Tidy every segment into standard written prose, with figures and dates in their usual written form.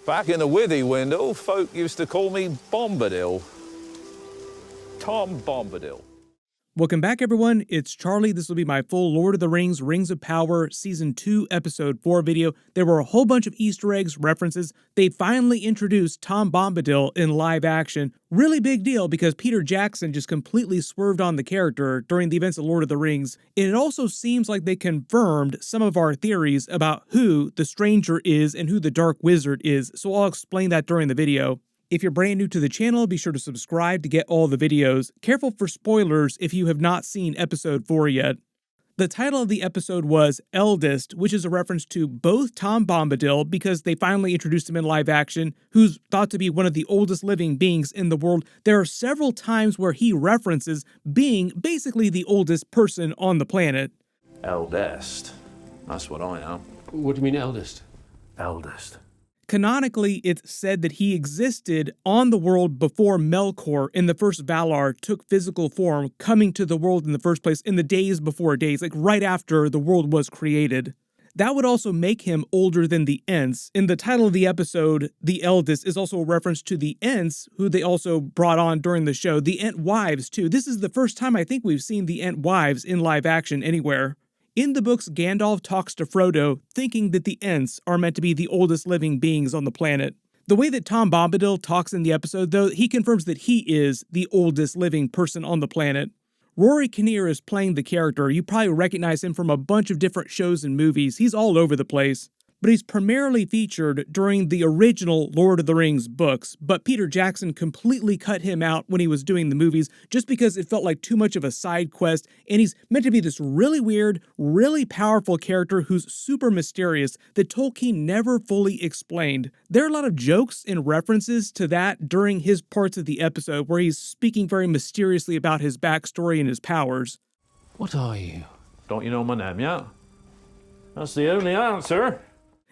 Back in the Withy window, folk used to call me Bombadil. Tom Bombadil. Welcome back, everyone. It's Charlie. This will be my full Lord of the Rings, Rings of Power, Season 2, Episode 4 video. There were a whole bunch of Easter eggs, references. They finally introduced Tom Bombadil in live action. Really big deal because Peter Jackson just completely swerved on the character during the events of Lord of the Rings. And it also seems like they confirmed some of our theories about who the Stranger is and who the Dark Wizard is. So I'll explain that during the video. If you're brand new to the channel, be sure to subscribe to get all the videos. Careful for spoilers if you have not seen episode 4 yet. The title of the episode was Eldest, which is a reference to both Tom Bombadil, because they finally introduced him in live action, who's thought to be one of the oldest living beings in the world. There are several times where he references being basically the oldest person on the planet. Eldest. That's what I am. What do you mean, eldest? Eldest. Canonically, it's said that he existed on the world before Melkor in the first Valar took physical form, coming to the world in the first place in the days before days, like right after the world was created. That would also make him older than the Ents. In the title of the episode, The Eldest is also a reference to the Ents, who they also brought on during the show, the Ent wives too. This is the first time I think we've seen the Ent wives in live action anywhere. In the books, Gandalf talks to Frodo, thinking that the Ents are meant to be the oldest living beings on the planet. The way that Tom Bombadil talks in the episode, though, he confirms that he is the oldest living person on the planet. Rory Kinnear is playing the character. You probably recognize him from a bunch of different shows and movies. He's all over the place. But he's primarily featured during the original Lord of the Rings books, but Peter Jackson completely cut him out when he was doing the movies just because it felt like too much of a side quest, and he's meant to be this really weird, really powerful character who's super mysterious that Tolkien never fully explained. There are a lot of jokes and references to that during his parts of the episode where he's speaking very mysteriously about his backstory and his powers. What are you? Don't you know my name yet? That's the only answer.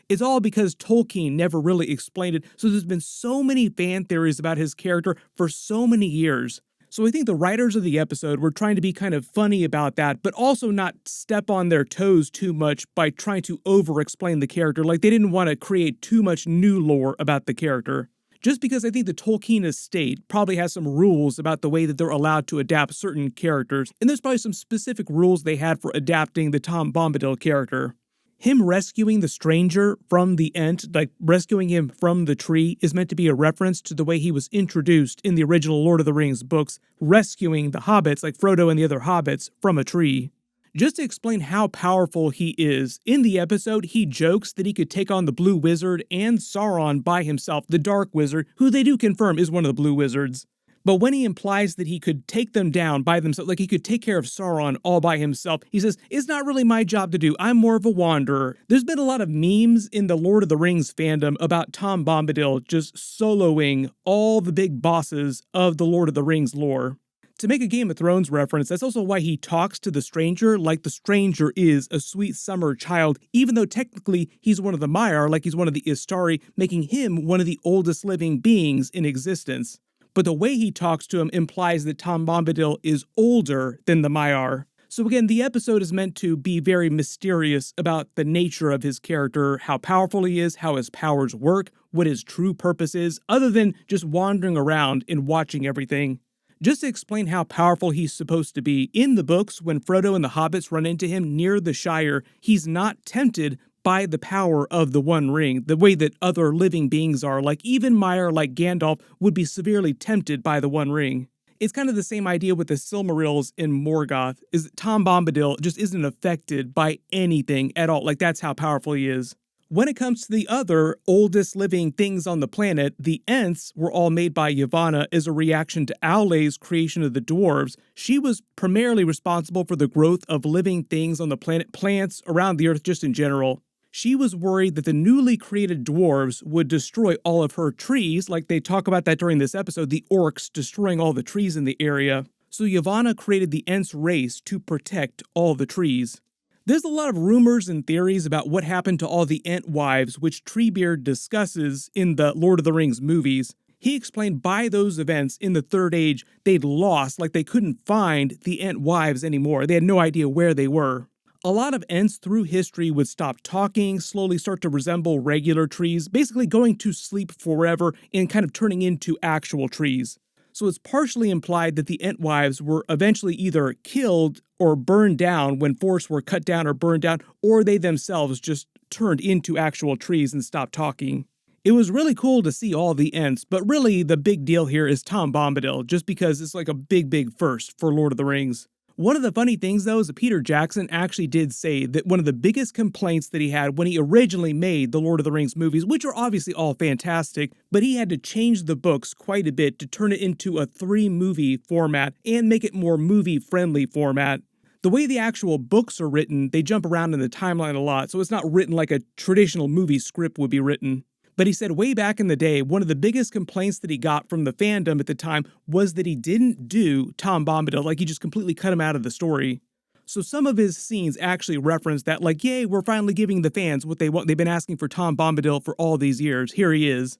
It's all because Tolkien never really explained it, so there's been so many fan theories about his character for so many years. So I think the writers of the episode were trying to be kind of funny about that, but also not step on their toes too much by trying to over-explain the character, like they didn't want to create too much new lore about the character. Just because I think the Tolkien estate probably has some rules about the way that they're allowed to adapt certain characters, and there's probably some specific rules they had for adapting the Tom Bombadil character. Him rescuing the Stranger from the Ent, like rescuing him from the tree, is meant to be a reference to the way he was introduced in the original Lord of the Rings books, rescuing the hobbits, like Frodo and the other hobbits, from a tree. Just to explain how powerful he is, in the episode, he jokes that he could take on the Blue Wizard and Sauron by himself, the Dark Wizard, who they do confirm is one of the Blue Wizards. But when he implies that he could take them down by themselves, like he could take care of Sauron all by himself, he says, it's not really my job to do. I'm more of a wanderer. There's been a lot of memes in the Lord of the Rings fandom about Tom Bombadil just soloing all the big bosses of the Lord of the Rings lore. To make a Game of Thrones reference, that's also why he talks to the Stranger like the Stranger is a sweet summer child, even though technically he's one of the Maiar, like he's one of the Istari, making him one of the oldest living beings in existence. But the way he talks to him implies that Tom Bombadil is older than the Maiar. So again, the episode is meant to be very mysterious about the nature of his character, how powerful he is, how his powers work, what his true purpose is, other than just wandering around and watching everything. Just to explain how powerful he's supposed to be, in the books, when Frodo and the hobbits run into him near the Shire, he's not tempted by the power of the One Ring, the way that other living beings are, like even Maiar, like Gandalf, would be severely tempted by the One Ring. It's kind of the same idea with the Silmarils in Morgoth, is that Tom Bombadil just isn't affected by anything at all, like that's how powerful he is. When it comes to the other oldest living things on the planet, the Ents were all made by Yavanna as a reaction to Aule's creation of the dwarves. She was primarily responsible for the growth of living things on the planet, plants around the earth just in general. She was worried that the newly created dwarves would destroy all of her trees, like they talk about that during this episode, the orcs destroying all the trees in the area. So Yavanna created the Ents race to protect all the trees. There's a lot of rumors and theories about what happened to all the Ent wives, which Treebeard discusses in the Lord of the Rings movies. He explained by those events in the Third Age, they'd lost, like they couldn't find the Ent wives anymore. They had no idea where they were. A lot of Ents through history would stop talking, slowly start to resemble regular trees, basically going to sleep forever and kind of turning into actual trees. So it's partially implied that the Entwives were eventually either killed or burned down when forests were cut down or burned down, or they themselves just turned into actual trees and stopped talking. It was really cool to see all the Ents, but really the big deal here is Tom Bombadil, just because it's like a big first for Lord of the Rings. One of the funny things, though, is that Peter Jackson actually did say that one of the biggest complaints that he had when he originally made the Lord of the Rings movies, which are obviously all fantastic, but he had to change the books quite a bit to turn it into a 3-movie format and make it more movie-friendly format. The way the actual books are written, they jump around in the timeline a lot, so it's not written like a traditional movie script would be written. But he said way back in the day, one of the biggest complaints that he got from the fandom at the time was that he didn't do Tom Bombadil, like he just completely cut him out of the story. So some of his scenes actually reference that, like, yay, we're finally giving the fans what they want. They've been asking for Tom Bombadil for all these years. Here he is.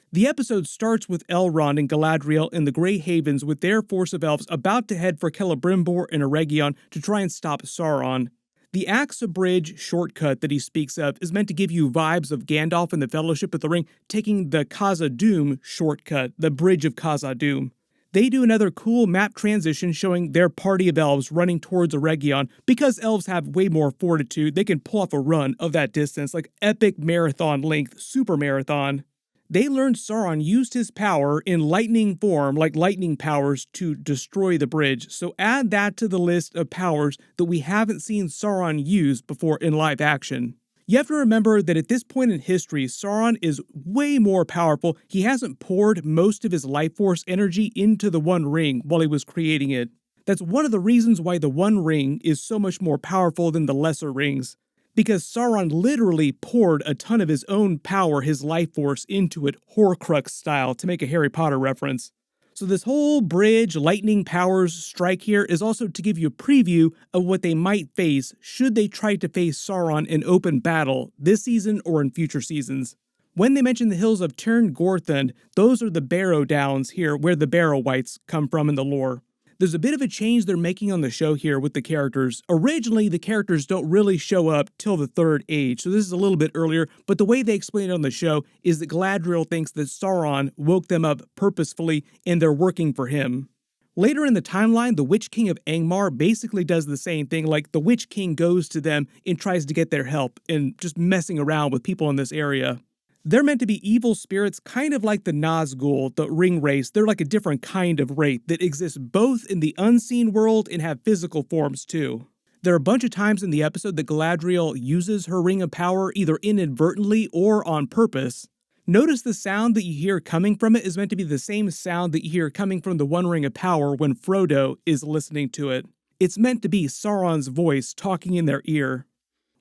The episode starts with Elrond and Galadriel in the Grey Havens with their force of elves about to head for Celebrimbor and Eregion to try and stop Sauron. The Axe Bridge shortcut that he speaks of is meant to give you vibes of Gandalf and the Fellowship of the Ring taking the Khazad-dûm shortcut, the Bridge of Khazad-dûm. They do another cool map transition showing their party of elves running towards Eregion. Because elves have way more fortitude, they can pull off a run of that distance, like epic marathon length, super marathon. They learned Sauron used his power in lightning form, like lightning powers, to destroy the bridge, so add that to the list of powers that we haven't seen Sauron use before in live action. You have to remember that at this point in history, Sauron is way more powerful. He hasn't poured most of his life force energy into the One Ring while he was creating it. That's one of the reasons why the One Ring is so much more powerful than the lesser rings. Because Sauron literally poured a ton of his own power, his life force, into it, Horcrux style, to make a Harry Potter reference. So this whole bridge, lightning powers strike here is also to give you a preview of what they might face should they try to face Sauron in open battle this season or in future seasons. When they mention the hills of Tern Gorthund, those are the Barrow Downs here, where the Barrow Wights come from in the lore. There's a bit of a change they're making on the show here with the characters. Originally, the characters don't really show up till the Third Age, so this is a little bit earlier, but the way they explain it on the show is that Galadriel thinks that Sauron woke them up purposefully and they're working for him. Later in the timeline, the Witch King of Angmar basically does the same thing, like the Witch King goes to them and tries to get their help and just messing around with people in this area. They're meant to be evil spirits, kind of like the Nazgul, the ring race. They're like a different kind of wraith that exists both in the unseen world and have physical forms too. There are a bunch of times in the episode that Galadriel uses her ring of power either inadvertently or on purpose. Notice the sound that you hear coming from it is meant to be the same sound that you hear coming from the One Ring of Power when Frodo is listening to it. It's meant to be Sauron's voice talking in their ear.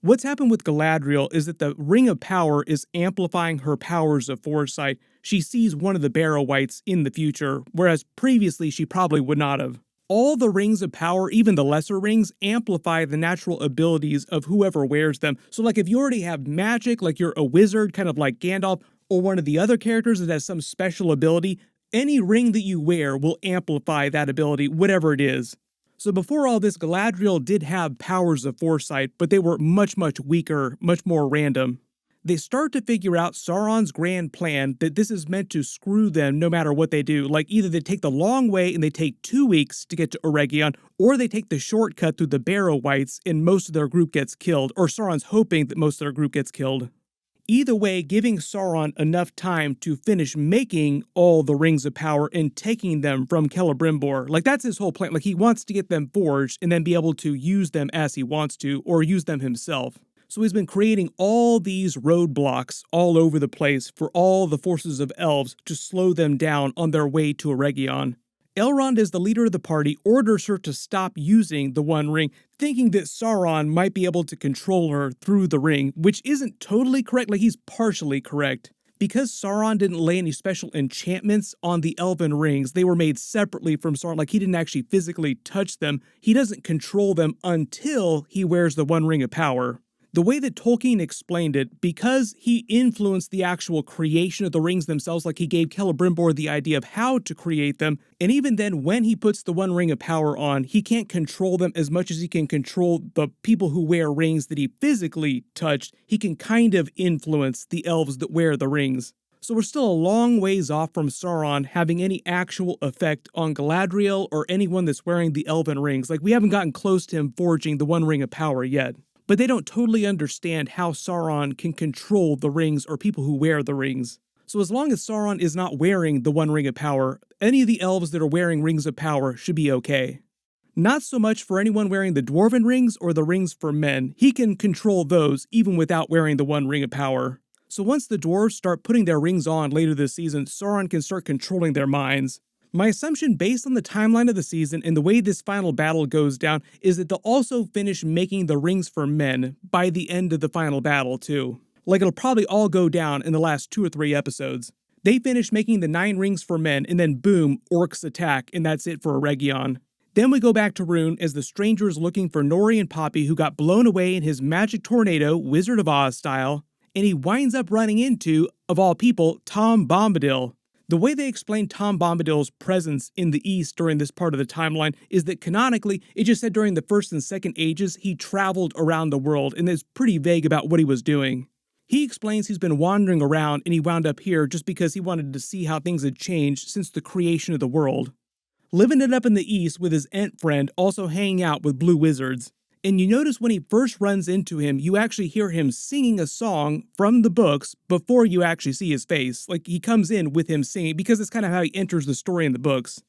What's happened with Galadriel is that the Ring of Power is amplifying her powers of foresight. She sees one of the Barrow Wights in the future, whereas previously she probably would not have. All the rings of power, even the lesser rings, amplify the natural abilities of whoever wears them. So like if you already have magic, like you're a wizard, kind of like Gandalf, or one of the other characters that has some special ability, any ring that you wear will amplify that ability, whatever it is. So before all this, Galadriel did have powers of foresight, but they were much weaker, much more random. They start to figure out Sauron's grand plan that this is meant to screw them no matter what they do. Like either they take the long way and they take 2 weeks to get to Eregion, or they take the shortcut through the Barrow Wights and most of their group gets killed, or Sauron's hoping that most of their group gets killed. Either way, giving Sauron enough time to finish making all the rings of power and taking them from Celebrimbor. Like, that's his whole plan. Like, he wants to get them forged and then be able to use them as he wants to, or use them himself. So he's been creating all these roadblocks all over the place for all the forces of elves to slow them down on their way to Eregion. Elrond, as the leader of the party, orders her to stop using the One Ring, thinking that Sauron might be able to control her through the ring, which isn't totally correct, like he's partially correct. Because Sauron didn't lay any special enchantments on the elven rings, they were made separately from Sauron, like he didn't actually physically touch them. He doesn't control them until he wears the One Ring of Power. The way that Tolkien explained it, because he influenced the actual creation of the rings themselves, like he gave Celebrimbor the idea of how to create them, and even then when he puts the One Ring of Power on, he can't control them as much as he can control the people who wear rings that he physically touched. He can kind of influence the elves that wear the rings. So we're still a long ways off from Sauron having any actual effect on Galadriel or anyone that's wearing the elven rings. Like, we haven't gotten close to him forging the One Ring of Power yet. But they don't totally understand how Sauron can control the rings or people who wear the rings. So as long as Sauron is not wearing the One Ring of Power, any of the elves that are wearing Rings of Power should be okay. Not so much for anyone wearing the Dwarven rings or the rings for men. He can control those even without wearing the One Ring of Power. So once the dwarves start putting their rings on later this season, Sauron can start controlling their minds. My assumption based on the timeline of the season and the way this final battle goes down is that they'll also finish making the rings for men by the end of the final battle too. Like, it'll probably all go down in the last 2 or 3 episodes. They finish making the 9 rings for men and then boom, orcs attack, and that's it for Eregion. Then we go back to Rhûn as the stranger is looking for Nori and Poppy, who got blown away in his magic tornado, Wizard of Oz style, and he winds up running into, of all people, Tom Bombadil. The way they explain Tom Bombadil's presence in the East during this part of the timeline is that canonically, it just said during the First and Second Ages, he traveled around the world, and it's pretty vague about what he was doing. He explains he's been wandering around and he wound up here just because he wanted to see how things had changed since the creation of the world. Living it up in the East with his Ent friend, also hanging out with blue wizards. And you notice when he first runs into him, you actually hear him singing a song from the books before you actually see his face. Like, he comes in with him singing because it's kind of how he enters the story in the books.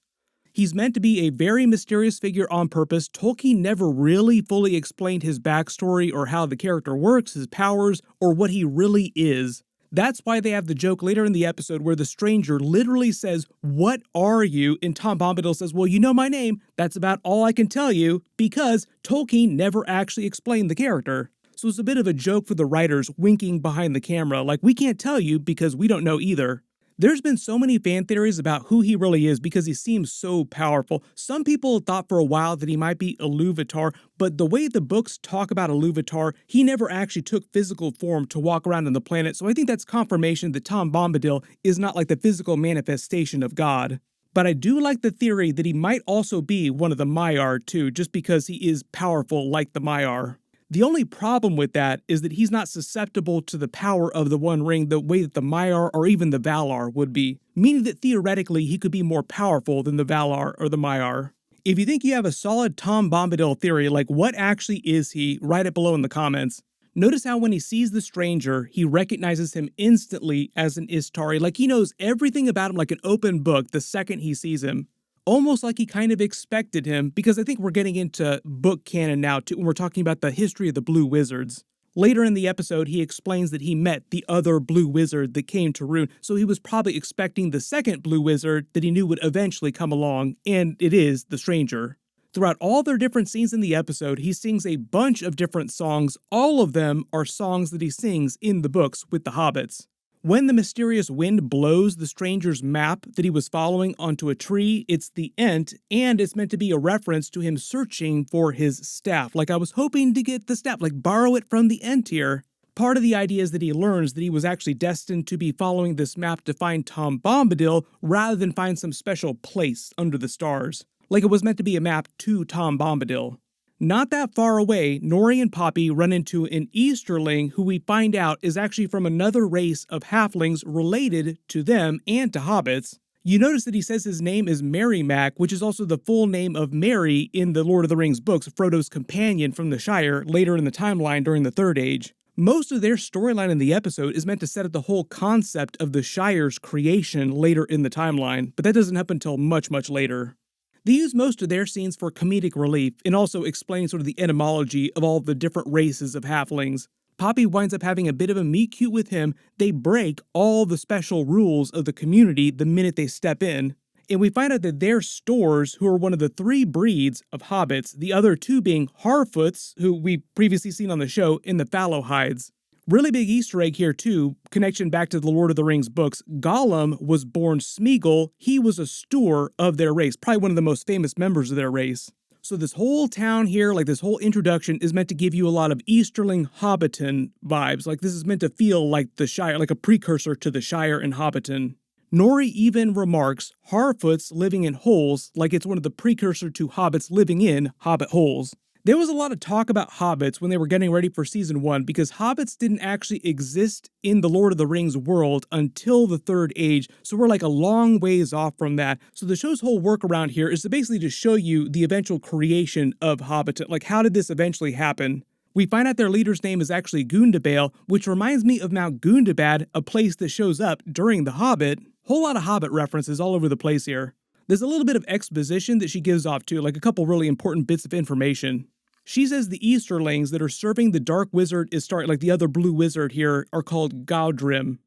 He's meant to be a very mysterious figure on purpose. Tolkien never really fully explained his backstory or how the character works, his powers, or what he really is. That's why they have the joke later in the episode where the stranger literally says, "What are you?" And Tom Bombadil says, "Well, you know my name. That's about all I can tell you," because Tolkien never actually explained the character. So it's a bit of a joke for the writers winking behind the camera, like, we can't tell you because we don't know either. There's been so many fan theories about who he really is because he seems so powerful. Some people thought for a while that he might be Iluvitar, but the way the books talk about Iluvitar, he never actually took physical form to walk around on the planet, so I think that's confirmation that Tom Bombadil is not like the physical manifestation of God. But I do like the theory that he might also be one of the Maiar too, just because he is powerful like the Maiar. The only problem with that is that he's not susceptible to the power of the One Ring the way that the Maiar or even the Valar would be, meaning that theoretically he could be more powerful than the Valar or the Maiar. If you think you have a solid Tom Bombadil theory, like what actually is he, write it below in the comments. Notice how when he sees the stranger, he recognizes him instantly as an Istari, like he knows everything about him like an open book the second he sees him. Almost like he kind of expected him, because I think we're getting into book canon now too, when we're talking about the history of the Blue Wizards. Later in the episode, he explains that he met the other Blue Wizard that came to Rhûn, so he was probably expecting the second Blue Wizard that he knew would eventually come along, and it is the stranger. Throughout all their different scenes in the episode, he sings a bunch of different songs. All of them are songs that he sings in the books with the hobbits. When the mysterious wind blows the stranger's map that he was following onto a tree, it's the Ent, and it's meant to be a reference to him searching for his staff. Like, I was hoping to get the staff, like borrow it from the Ent here. Part of the idea is that he learns that he was actually destined to be following this map to find Tom Bombadil rather than find some special place under the stars. Like it was meant to be a map to Tom Bombadil. Not that far away, Nori and Poppy run into an Easterling who we find out is actually from another race of halflings related to them and to hobbits. You notice that he says his name is Merrimac, which is also the full name of Merry in the Lord of the Rings books, Frodo's companion from the Shire later in the timeline during the Third Age. Most of their storyline in the episode is meant to set up the whole concept of the Shire's creation later in the timeline, but that doesn't happen until much, much later. They use most of their scenes for comedic relief and also explain sort of the etymology of all the different races of halflings. Poppy winds up having a bit of a meet-cute with him. They break all the special rules of the community the minute they step in. And we find out that they're Stores, who are one of the 3 breeds of hobbits, the other 2 being Harfoots, who we've previously seen on the show, and the Fallowhides. Really big Easter egg here too, connection back to the Lord of the Rings books. Gollum was born Smeagol. He was a Stoor of their race, probably one of the most famous members of their race. So this whole town here, like this whole introduction, is meant to give you a lot of Easterling Hobbiton vibes. Like this is meant to feel like the Shire, like a precursor to the Shire in Hobbiton. Nori even remarks Harfoots living in holes like it's one of the precursor to hobbits living in hobbit holes. There was a lot of talk about hobbits when they were getting ready for season 1 because hobbits didn't actually exist in the Lord of the Rings world until the Third Age, so we're like a long ways off from that. So the show's whole workaround here is to basically just show you the eventual creation of Hobbiton, like how did this eventually happen? We find out their leader's name is actually Gundabale, which reminds me of Mount Gundabad, a place that shows up during The Hobbit. Whole lot of Hobbit references all over the place here. There's a little bit of exposition that she gives off too, like a couple really important bits of information. She says the Easterlings that are serving the Dark Wizard Istari, like the other blue wizard here, are called Galadrim.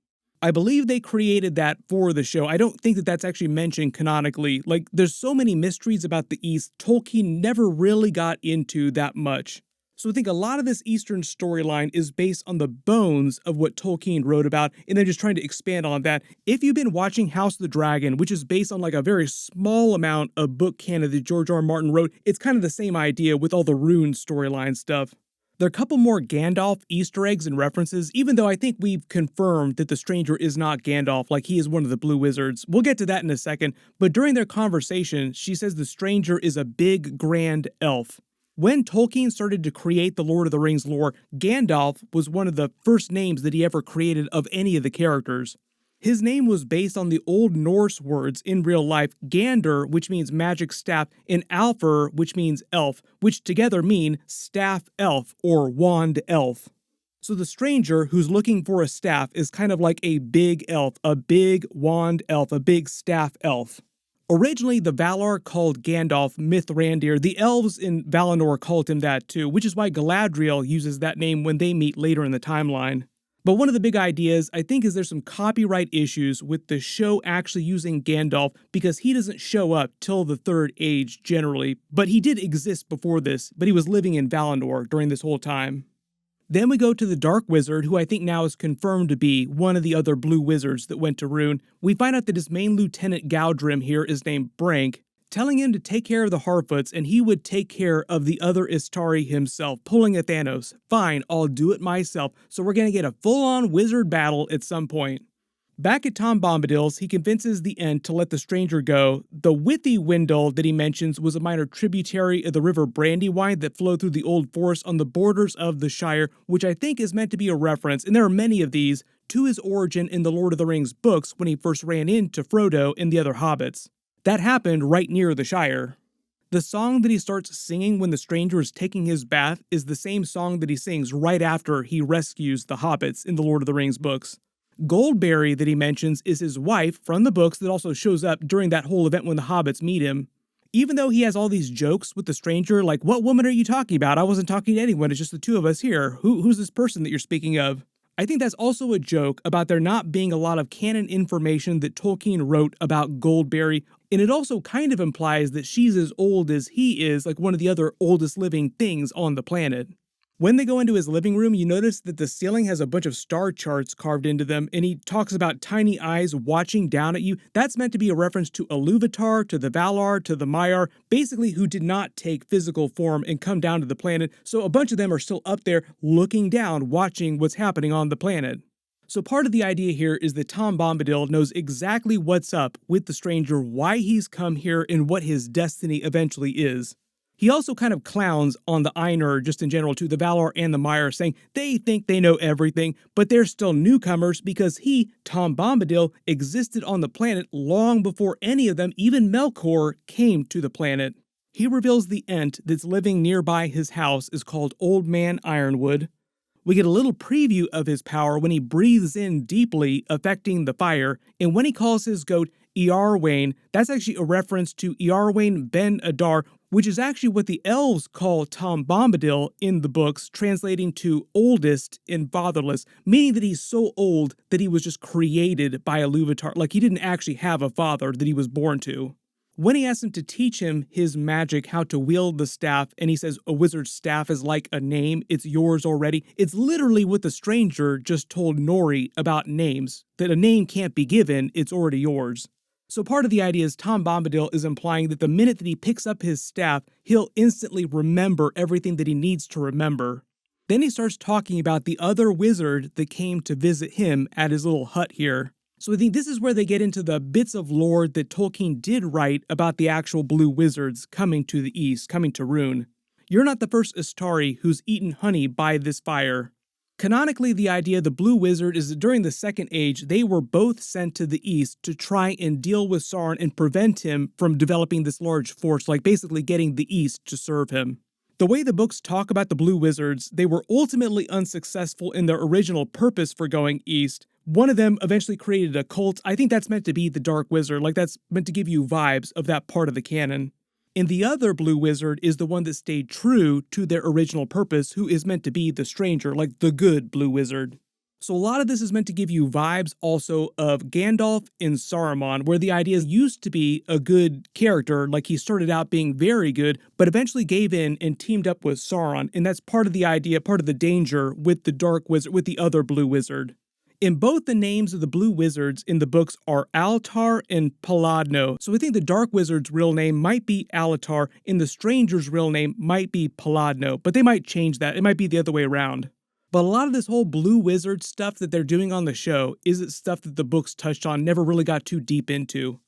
I believe they created that for the show. I don't think that that's actually mentioned canonically. Like, there's so many mysteries about the East, Tolkien never really got into that much. So I think a lot of this Eastern storyline is based on the bones of what Tolkien wrote about, and they're just trying to expand on that. If you've been watching House of the Dragon, which is based on like a very small amount of book canon that George R. R. Martin wrote, it's kind of the same idea with all the rune storyline stuff. There are a couple more Gandalf Easter eggs and references, even though I think we've confirmed that the stranger is not Gandalf, like he is one of the blue wizards. We'll get to that in a second, but during their conversation, she says the stranger is a big, grand elf. When Tolkien started to create the Lord of the Rings lore, Gandalf was one of the first names that he ever created of any of the characters. His name was based on the Old Norse words in real life, Gander, which means magic staff, and Alfr, which means elf, which together mean staff elf or wand elf. So the stranger who's looking for a staff is kind of like a big elf, a big wand elf, a big staff elf. Originally, the Valar called Gandalf Mithrandir. The Elves in Valinor called him that too, which is why Galadriel uses that name when they meet later in the timeline. But one of the big ideas, I think, is there's some copyright issues with the show actually using Gandalf because he doesn't show up till the Third Age generally, but he did exist before this, but he was living in Valinor during this whole time. Then we go to the Dark Wizard, who I think now is confirmed to be one of the other blue wizards that went to Rune. We find out that his main lieutenant Galadrim here is named Brank, telling him to take care of the Harfoots and he would take care of the other Istari himself, pulling a Thanos. Fine, I'll do it myself, so we're gonna get a full-on wizard battle at some point. Back at Tom Bombadil's, he convinces the Ent to let the stranger go. The Withywindle that he mentions was a minor tributary of the river Brandywine that flowed through the old forest on the borders of the Shire, which I think is meant to be a reference, and there are many of these, to his origin in the Lord of the Rings books when he first ran into Frodo and the other hobbits. That happened right near the Shire. The song that he starts singing when the stranger is taking his bath is the same song that he sings right after he rescues the hobbits in the Lord of the Rings books. Goldberry that he mentions is his wife from the books that also shows up during that whole event when the hobbits meet him. Even though he has all these jokes with the stranger, like, what woman are you talking about? I wasn't talking to anyone, it's just the two of us here. Who's this person that you're speaking of? I think that's also a joke about there not being a lot of canon information that Tolkien wrote about Goldberry, and it also kind of implies that she's as old as he is, like one of the other oldest living things on the planet. When they go into his living room, you notice that the ceiling has a bunch of star charts carved into them, and he talks about tiny eyes watching down at you. That's meant to be a reference to Iluvitar, to the Valar, to the Maiar, basically who did not take physical form and come down to the planet, so a bunch of them are still up there looking down, watching what's happening on the planet. So part of the idea here is that Tom Bombadil knows exactly what's up with the stranger, why he's come here, and what his destiny eventually is. He also kind of clowns on the Ainur just in general too, the Valar and the Maiar, saying they think they know everything, but they're still newcomers because he, Tom Bombadil, existed on the planet long before any of them, even Melkor, came to the planet. He reveals the Ent that's living nearby his house is called Old Man Ironwood. We get a little preview of his power when he breathes in deeply, affecting the fire, and when he calls his goat Iarwain, that's actually a reference to Iarwain ben Adar, which is actually what the Elves call Tom Bombadil in the books, translating to oldest and fatherless, meaning that he's so old that he was just created by Iluvitar, like he didn't actually have a father that he was born to. When he asks him to teach him his magic, how to wield the staff, and he says a wizard's staff is like a name, it's yours already, it's literally what the stranger just told Nori about names, that a name can't be given, it's already yours. So part of the idea is Tom Bombadil is implying that the minute that he picks up his staff, he'll instantly remember everything that he needs to remember. Then he starts talking about the other wizard that came to visit him at his little hut here. So I think this is where they get into the bits of lore that Tolkien did write about the actual blue wizards coming to the east, coming to Rhûn. You're not the first Astari who's eaten honey by this fire. Canonically, the idea of the Blue Wizard is that during the Second Age, they were both sent to the east to try and deal with Sauron and prevent him from developing this large force, like basically getting the east to serve him. The way the books talk about the Blue Wizards, they were ultimately unsuccessful in their original purpose for going east. One of them eventually created a cult. I think that's meant to be the Dark Wizard, like that's meant to give you vibes of that part of the canon. And the other Blue Wizard is the one that stayed true to their original purpose, who is meant to be the stranger, like the good Blue Wizard. So a lot of this is meant to give you vibes also of Gandalf in Saruman, where the idea used to be a good character, like he started out being very good, but eventually gave in and teamed up with Sauron, and that's part of the idea, part of the danger with the Dark Wizard, with the other Blue Wizard. In both, the names of the Blue Wizards in the books are Altar and Paladno, so I think the Dark Wizard's real name might be Alatar, and the Stranger's real name might be Paladno, but they might change that. It might be the other way around. But a lot of this whole Blue Wizard stuff that they're doing on the show isn't stuff that the books touched on, never really got too deep into.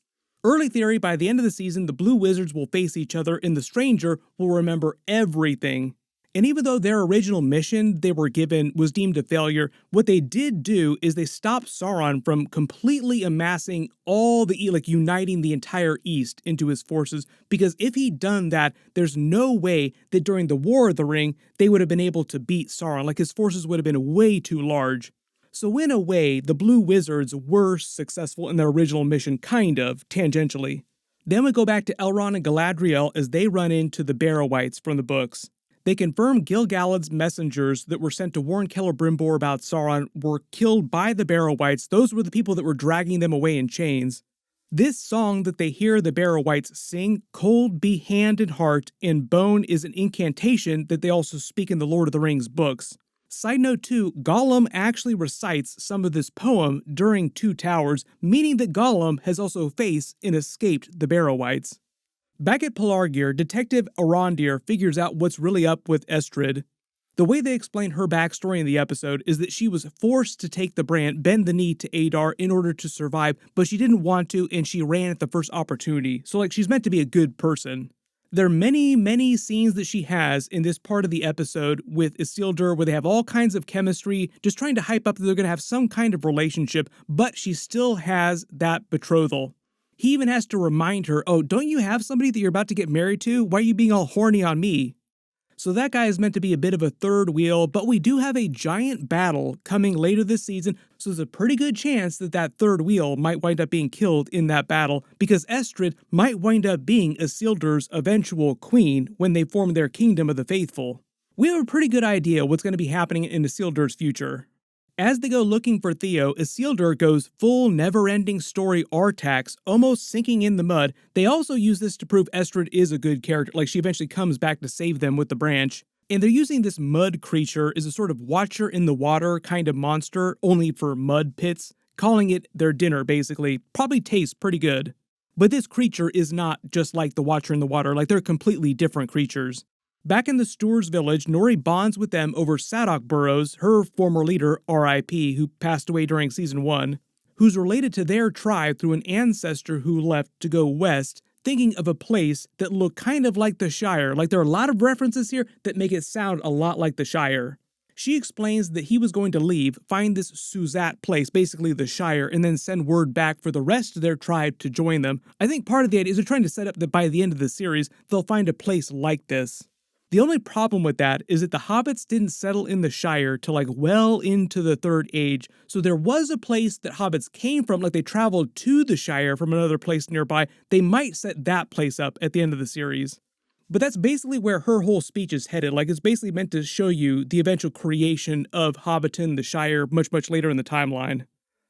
Early theory, by the end of the season, the Blue Wizards will face each other, and the Stranger will remember everything. And even though their original mission they were given was deemed a failure, what they did do is they stopped Sauron from completely amassing all the, uniting the entire East into his forces, because if he'd done that, there's no way that during the War of the Ring, they would have been able to beat Sauron, like his forces would have been way too large. So in a way, the Blue Wizards were successful in their original mission, kind of, tangentially. Then we go back to Elrond and Galadriel as they run into the Barrow-wights from the books. They confirm Gil-galad's messengers that were sent to warn Celebrimbor about Sauron were killed by the Barrow-wights. Those were the people that were dragging them away in chains. This song that they hear the Barrow-wights sing, Cold Be Hand and Heart, and Bone, is an incantation that they also speak in the Lord of the Rings books. Side note too, Gollum actually recites some of this poem during Two Towers, meaning that Gollum has also faced and escaped the Barrow-wights. Back at Pelargir, Detective Arondir figures out what's really up with Estrid. The way they explain her backstory in the episode is that she was forced to take the brand, bend the knee to Adar in order to survive, but she didn't want to and she ran at the first opportunity. So she's meant to be a good person. There are many scenes that she has in this part of the episode with Isildur where they have all kinds of chemistry, just trying to hype up that they're going to have some kind of relationship, but she still has that betrothal. He even has to remind her, oh, don't you have somebody that you're about to get married to? Why are you being all horny on me? So that guy is meant to be a bit of a third wheel, but we do have a giant battle coming later this season, so there's a pretty good chance that that third wheel might wind up being killed in that battle, because Estrid might wind up being Isildur's eventual queen when they form their Kingdom of the Faithful. We have a pretty good idea what's going to be happening in Isildur's future. As they go looking for Theo, Isildur goes full never-ending story Artax, almost sinking in the mud. They also use this to prove Estrid is a good character, like she eventually comes back to save them with the branch. And they're using this mud creature as a sort of watcher in the water kind of monster, only for mud pits, calling it their dinner basically. Probably tastes pretty good. But this creature is not just like the watcher in the water, like they're completely different creatures. Back in the Stoors village, Nori bonds with them over Sadok Burrows, her former leader, R.I.P., who passed away during Season 1, who's related to their tribe through an ancestor who left to go west, thinking of a place that looked kind of like the Shire. Like, there are a lot of references here that make it sound a lot like the Shire. She explains that he was going to leave, find this Suzat place, basically the Shire, and then send word back for the rest of their tribe to join them. I think part of the idea is they're trying to set up that by the end of the series, they'll find a place like this. The only problem with that is that the hobbits didn't settle in the Shire till well into the Third Age, so there was a place that hobbits came from, like they traveled to the Shire from another place nearby. They might set that place up at the end of the series. But that's basically where her whole speech is headed, like it's basically meant to show you the eventual creation of Hobbiton, the Shire, much later in the timeline.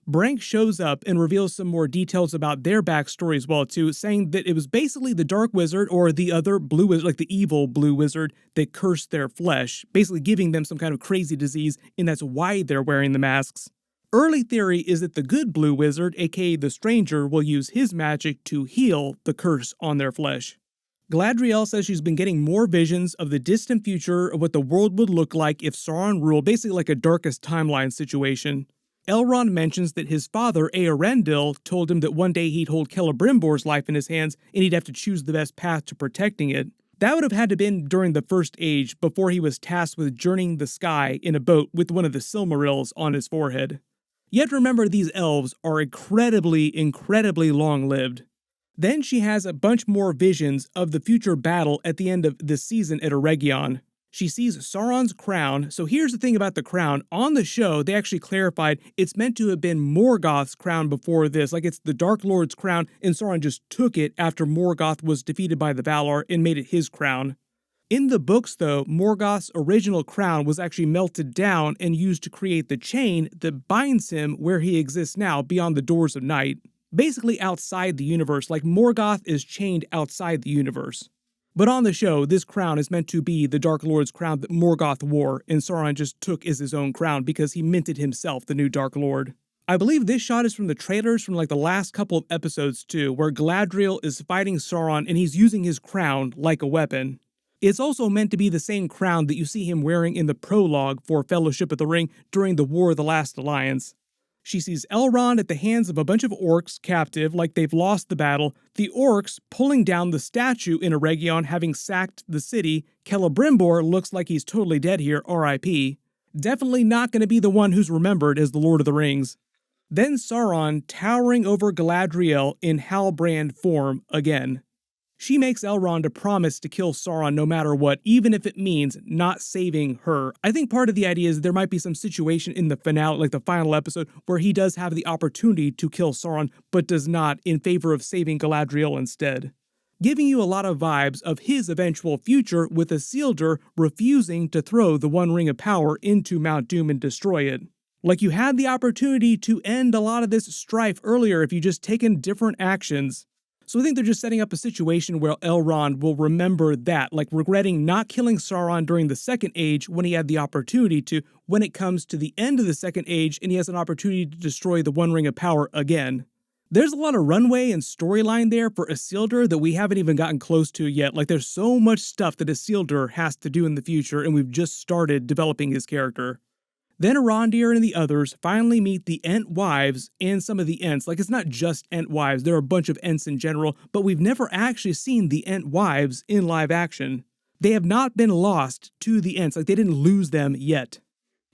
Brank shows up and reveals some more details about their backstory as well too, saying that it was basically the Dark Wizard or the other Blue Wizard, like the evil Blue Wizard, that cursed their flesh, basically giving them some kind of crazy disease, and that's why they're wearing the masks. Early theory is that the good blue wizard, aka the stranger, will use his magic to heal the curse on their flesh. Galadriel says she's been getting more visions of the distant future of what the world would look like if Sauron ruled, basically like a darkest timeline situation. Elrond mentions that his father, Eärendil, told him that one day he'd hold Celebrimbor's life in his hands and he'd have to choose the best path to protecting it. That would have had to have been during the First Age, before he was tasked with journeying the sky in a boat with one of the Silmarils on his forehead. Yet remember, these elves are incredibly long-lived. Then she has a bunch more visions of the future battle at the end of this season at Eregion. She sees Sauron's crown. So here's the thing about the crown. On the show, they actually clarified it's meant to have been Morgoth's crown before this. Like, it's the Dark Lord's crown, and Sauron just took it after Morgoth was defeated by the Valar and made it his crown. In the books, though, Morgoth's original crown was actually melted down and used to create the chain that binds him where he exists now, beyond the Doors of Night. Basically outside the universe, like Morgoth is chained outside the universe. But on the show, this crown is meant to be the Dark Lord's crown that Morgoth wore, and Sauron just took as his own crown because he minted himself the new Dark Lord. I believe this shot is from the trailers from like the last couple of episodes too, where Galadriel is fighting Sauron and he's using his crown like a weapon. It's also meant to be the same crown that you see him wearing in the prologue for Fellowship of the Ring during the War of the Last Alliance. She sees Elrond at the hands of a bunch of orcs captive, like they've lost the battle, the orcs pulling down the statue in Eregion having sacked the city. Celebrimbor looks like he's totally dead here, R.I.P. Definitely not going to be the one who's remembered as the Lord of the Rings. Then Sauron towering over Galadriel in Halbrand form again. She makes Elrond a promise to kill Sauron no matter what, even if it means not saving her. I think part of the idea is there might be some situation in the finale, like the final episode, where he does have the opportunity to kill Sauron, but does not, in favor of saving Galadriel instead. Giving you a lot of vibes of his eventual future, with Isildur refusing to throw the One Ring of Power into Mount Doom and destroy it. Like you had the opportunity to end a lot of this strife earlier if you just taken different actions. So I think they're just setting up a situation where Elrond will remember that, like regretting not killing Sauron during the Second Age when he had the opportunity to, when it comes to the end of the Second Age and he has an opportunity to destroy the One Ring of Power again. There's a lot of runway and storyline there for Isildur that we haven't even gotten close to yet. Like, there's so much stuff that Isildur has to do in the future, and we've just started developing his character. Then Arondir and the others finally meet the Ent wives and some of the Ents. Like, it's not just Ent wives, there are a bunch of Ents in general, but we've never actually seen the Ent wives in live action. They have not been lost to the Ents, like they didn't lose them yet.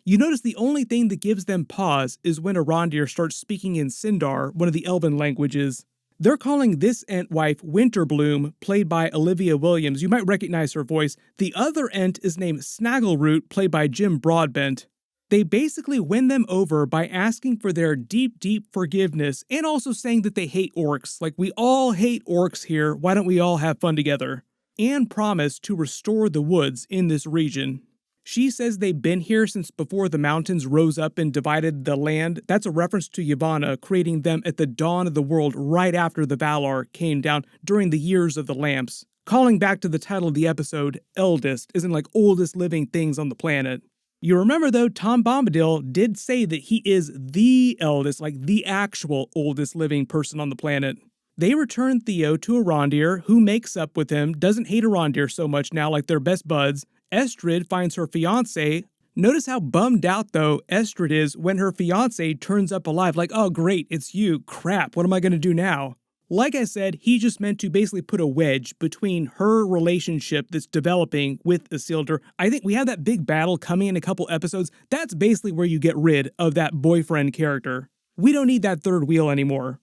You notice the only thing that gives them pause is when Arondir starts speaking in Sindar, one of the Elven languages. They're calling this Ent wife Winterbloom, played by Olivia Williams. You might recognize her voice. The other Ent is named Snaggleroot, played by Jim Broadbent. They basically win them over by asking for their deep forgiveness and also saying that they hate orcs. Like, we all hate orcs here, why don't we all have fun together? And promise to restore the woods in this region. She says they've been here since before the mountains rose up and divided the land. That's a reference to Yavanna creating them at the dawn of the world right after the Valar came down during the Years of the Lamps. Calling back to the title of the episode, Eldest, isn't like oldest living things on the planet. You remember, though, Tom Bombadil did say that he is the eldest, like the actual oldest living person on the planet. They return Theo to Arondir, who makes up with him, doesn't hate Arondir so much now, like they're best buds. Estrid finds her fiancé. Notice how bummed out, though, Estrid is when her fiancé turns up alive, like, oh great, it's you, crap, what am I gonna do now? Like I said, he just meant to basically put a wedge between her relationship that's developing with Isildur. I think we have that big battle coming in a couple episodes. That's basically where you get rid of that boyfriend character. We don't need that third wheel anymore.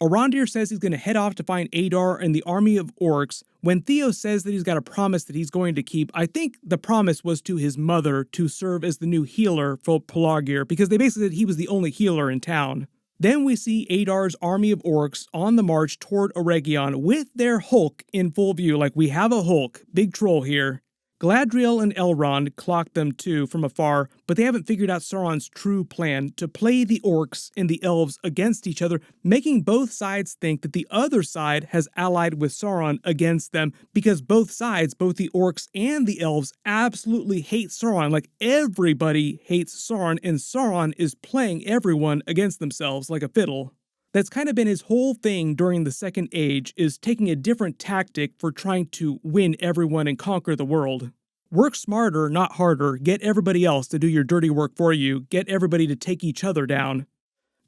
Arondir says he's going to head off to find Adar and the army of orcs. When Theo says that he's got a promise that he's going to keep, I think the promise was to his mother to serve as the new healer for Pelargir, because they basically said he was the only healer in town. Then we see Adar's army of orcs on the march toward Eregion with their Hulk in full view. Like, we have a Hulk, big troll here. Galadriel and Elrond clock them too from afar, but they haven't figured out Sauron's true plan to play the orcs and the elves against each other, making both sides think that the other side has allied with Sauron against them, because both sides, both the orcs and the elves, absolutely hate Sauron. Like, everybody hates Sauron, and Sauron is playing everyone against themselves like a fiddle. That's kind of been his whole thing during the Second Age, is taking a different tactic for trying to win everyone and conquer the world. Work smarter, not harder. Get everybody else to do your dirty work for you. Get everybody to take each other down.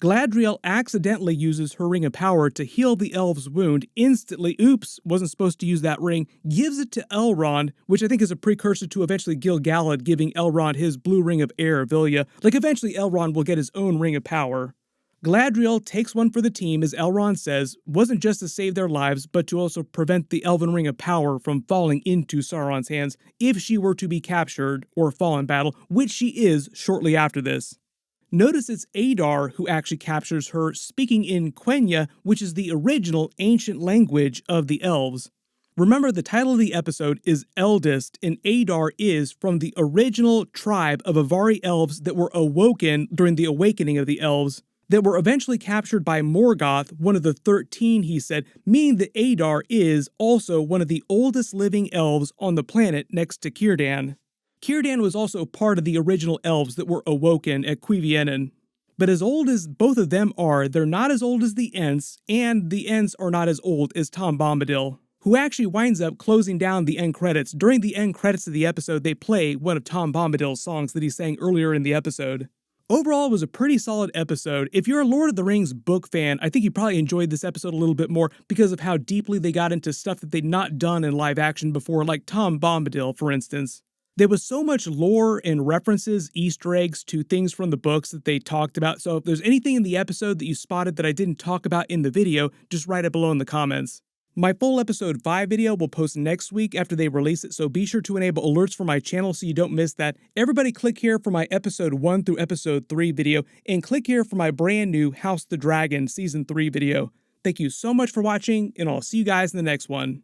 Galadriel accidentally uses her ring of power to heal the elf's wound instantly. Oops, wasn't supposed to use that ring. Gives it to Elrond, which I think is a precursor to eventually Gil-galad giving Elrond his blue ring of air, Vilya. Like, eventually Elrond will get his own ring of power. Galadriel takes one for the team, as Elrond says, wasn't just to save their lives, but to also prevent the Elven Ring of Power from falling into Sauron's hands if she were to be captured or fall in battle, which she is shortly after this. Notice it's Adar who actually captures her, speaking in Quenya, which is the original ancient language of the Elves. Remember, the title of the episode is Eldest, and Adar is from the original tribe of Avari elves that were awoken during the awakening of the Elves, that were eventually captured by Morgoth, one of the 13, he said, meaning that Adar is also one of the oldest living elves on the planet next to Cirdan. Cirdan was also part of the original elves that were awoken at Cuiviénen. But as old as both of them are, they're not as old as the Ents, and the Ents are not as old as Tom Bombadil, who actually winds up closing down the end credits. During the end credits of the episode, they play one of Tom Bombadil's songs that he sang earlier in the episode. Overall, it was a pretty solid episode. If you're a Lord of the Rings book fan, I think you probably enjoyed this episode a little bit more because of how deeply they got into stuff that they'd not done in live action before, like Tom Bombadil, for instance. There was so much lore and references, Easter eggs to things from the books that they talked about, so if there's anything in the episode that you spotted that I didn't talk about in the video, just write it below in the comments. My full episode 5 video will post next week after they release it, so be sure to enable alerts for my channel so you don't miss that. Everybody click here for my episode 1 through episode 3 video, and click here for my brand new House the Dragon season 3 video. Thank you so much for watching, and I'll see you guys in the next one.